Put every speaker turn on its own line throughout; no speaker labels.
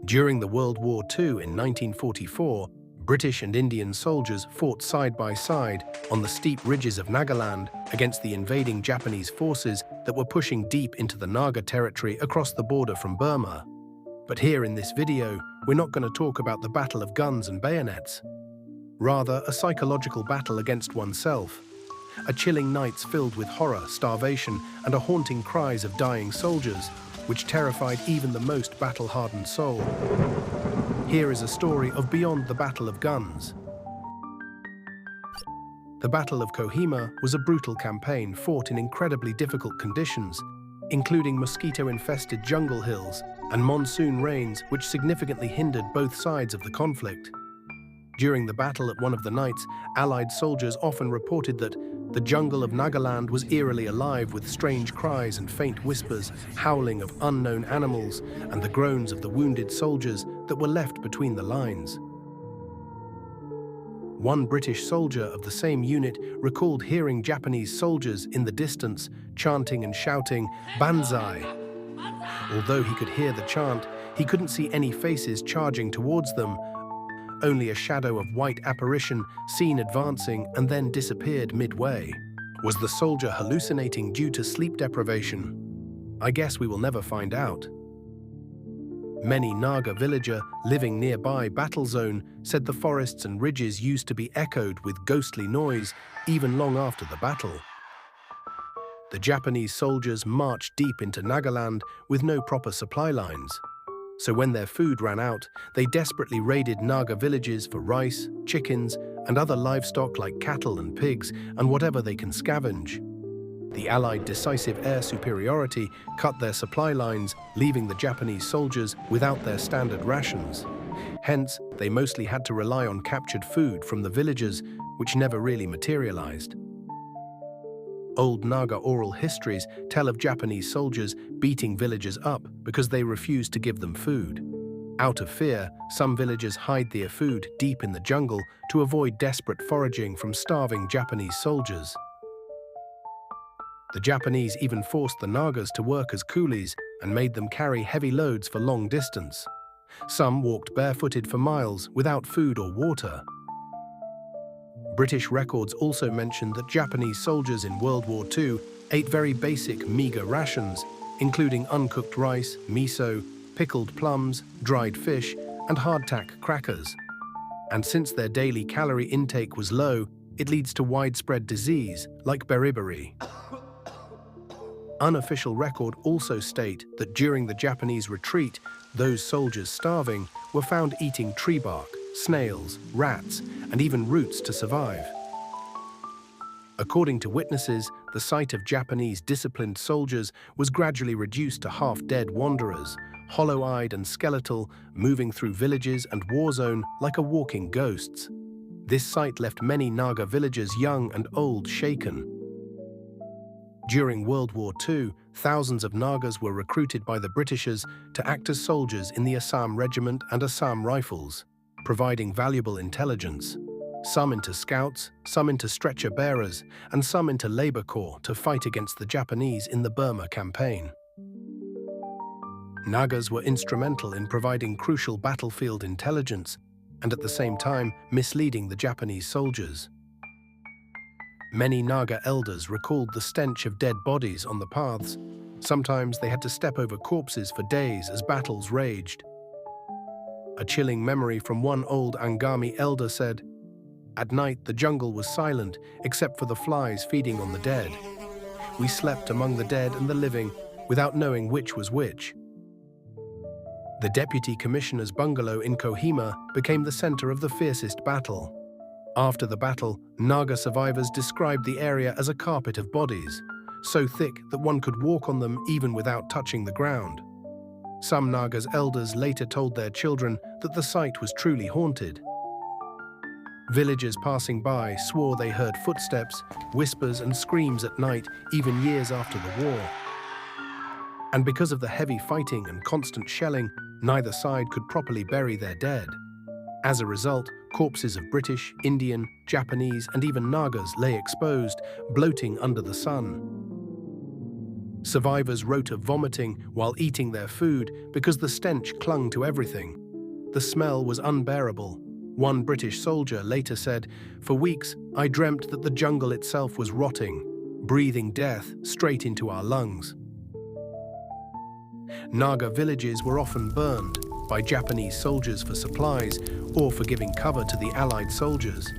During the World War II in 1944, British and Indian soldiers fought side by side on the steep ridges of Nagaland against the invading Japanese forces that were pushing deep into the Naga territory across the border from Burma. But here in this video, we're not going to talk about the battle of guns and bayonets. Rather, a psychological battle against oneself. A chilling nights filled with horror, starvation, and a haunting cries of dying soldiers, which terrified even the most battle-hardened soul. Here is a story of beyond the Battle of Guns. The Battle of Kohima was a brutal campaign fought in incredibly difficult conditions, including mosquito-infested jungle hills and monsoon rains which significantly hindered both sides of the conflict. During the battle at one of the nights, Allied soldiers often reported that the jungle of Nagaland was eerily alive with strange cries and faint whispers, howling of unknown animals, and the groans of the wounded soldiers that were left between the lines. One British soldier of the same unit recalled hearing Japanese soldiers in the distance chanting and shouting, "Banzai!" Although he could hear the chant, he couldn't see any faces charging towards them, only a shadow of white apparition seen advancing and then disappeared midway. Was the soldier hallucinating due to sleep deprivation? I guess we will never find out. Many Naga villager living nearby battle zone said the forests and ridges used to be echoed with ghostly noise even long after the battle. The Japanese soldiers marched deep into Nagaland with no proper supply lines. So when their food ran out, they desperately raided Naga villages for rice, chickens, and other livestock like cattle and pigs, and whatever they can scavenge. The Allied decisive air superiority cut their supply lines, leaving the Japanese soldiers without their standard rations. Hence, they mostly had to rely on captured food from the villagers, which never really materialized. Old Naga oral histories tell of Japanese soldiers beating villagers up because they refused to give them food. Out of fear, some villagers hide their food deep in the jungle to avoid desperate foraging from starving Japanese soldiers. The Japanese even forced the Nagas to work as coolies and made them carry heavy loads for long distance. Some walked barefooted for miles without food or water. British records also mention that Japanese soldiers in World War II ate very basic, meager rations, including uncooked rice, miso, pickled plums, dried fish, and hardtack crackers. And since their daily calorie intake was low, it leads to widespread disease, like beriberi. Unofficial record also state that during the Japanese retreat, those soldiers starving were found eating tree bark, snails, rats, and even roots to survive. According to witnesses, the sight of Japanese disciplined soldiers was gradually reduced to half-dead wanderers, hollow-eyed and skeletal, moving through villages and war zone like a walking ghosts. This sight left many Naga villagers, young and old, shaken. During World War II, thousands of Nagas were recruited by the Britishers to act as soldiers in the Assam Regiment and Assam Rifles, providing valuable intelligence. Some into scouts, some into stretcher bearers, and some into labor corps to fight against the Japanese in the Burma campaign. Nagas were instrumental in providing crucial battlefield intelligence and at the same time misleading the Japanese soldiers. Many Naga elders recalled the stench of dead bodies on the paths. Sometimes they had to step over corpses for days as battles raged. A chilling memory from one old Angami elder said, "At night the jungle was silent except for the flies feeding on the dead. We slept among the dead and the living without knowing which was which." The Deputy Commissioner's bungalow in Kohima became the center of the fiercest battle. After the battle, Naga survivors described the area as a carpet of bodies, so thick that one could walk on them even without touching the ground. Some Naga's elders later told their children that the site was truly haunted. Villagers passing by swore they heard footsteps, whispers, and screams at night, even years after the war. And because of the heavy fighting and constant shelling, neither side could properly bury their dead. As a result, corpses of British, Indian, Japanese, and even Nagas lay exposed, bloating under the sun. Survivors wrote of vomiting while eating their food because the stench clung to everything. The smell was unbearable. One British soldier later said, "For weeks, I dreamt that the jungle itself was rotting, breathing death straight into our lungs." Naga villages were often burned by Japanese soldiers for supplies or for giving cover to the Allied soldiers.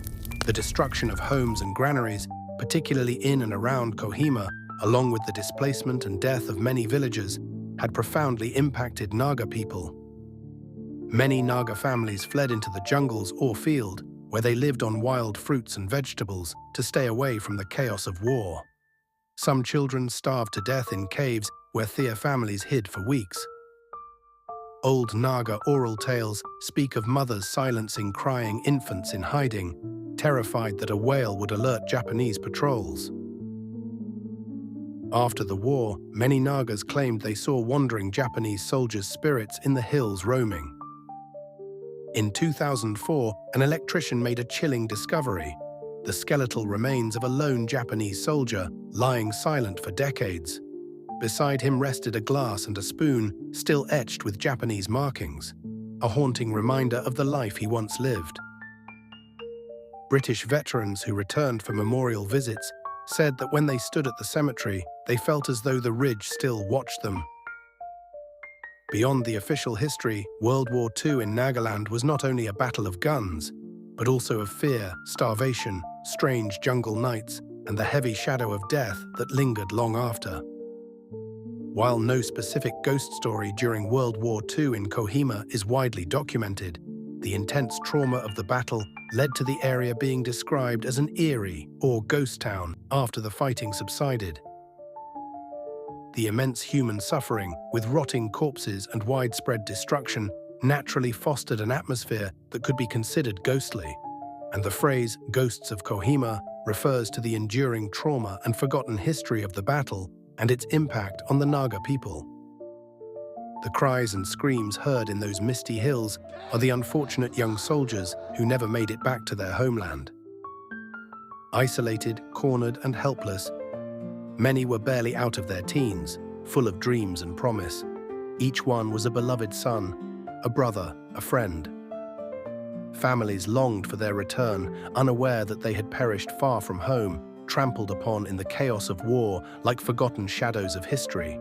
The destruction of homes and granaries, particularly in and around Kohima, along with the displacement and death of many villagers, had profoundly impacted Naga people. Many Naga families fled into the jungles or field, where they lived on wild fruits and vegetables to stay away from the chaos of war. Some children starved to death in caves where Thea families hid for weeks. Old Naga oral tales speak of mothers silencing crying infants in hiding, terrified that a whale would alert Japanese patrols. After the war, many Nagas claimed they saw wandering Japanese soldiers' spirits in the hills roaming. In 2004, an electrician made a chilling discovery: the skeletal remains of a lone Japanese soldier lying silent for decades. Beside him rested a glass and a spoon, still etched with Japanese markings, a haunting reminder of the life he once lived. British veterans who returned for memorial visits said that when they stood at the cemetery, they felt as though the ridge still watched them. Beyond the official history, World War II in Nagaland was not only a battle of guns, but also of fear, starvation, strange jungle nights, and the heavy shadow of death that lingered long after. While no specific ghost story during World War II in Kohima is widely documented, the intense trauma of the battle led to the area being described as an eerie or ghost town after the fighting subsided. The immense human suffering, with rotting corpses and widespread destruction, naturally fostered an atmosphere that could be considered ghostly, and the phrase "ghosts of Kohima" refers to the enduring trauma and forgotten history of the battle and its impact on the Naga people. The cries and screams heard in those misty hills are the unfortunate young soldiers who never made it back to their homeland. Isolated, cornered, and helpless, many were barely out of their teens, full of dreams and promise. Each one was a beloved son, a brother, a friend. Families longed for their return, unaware that they had perished far from home, trampled upon in the chaos of war like forgotten shadows of history.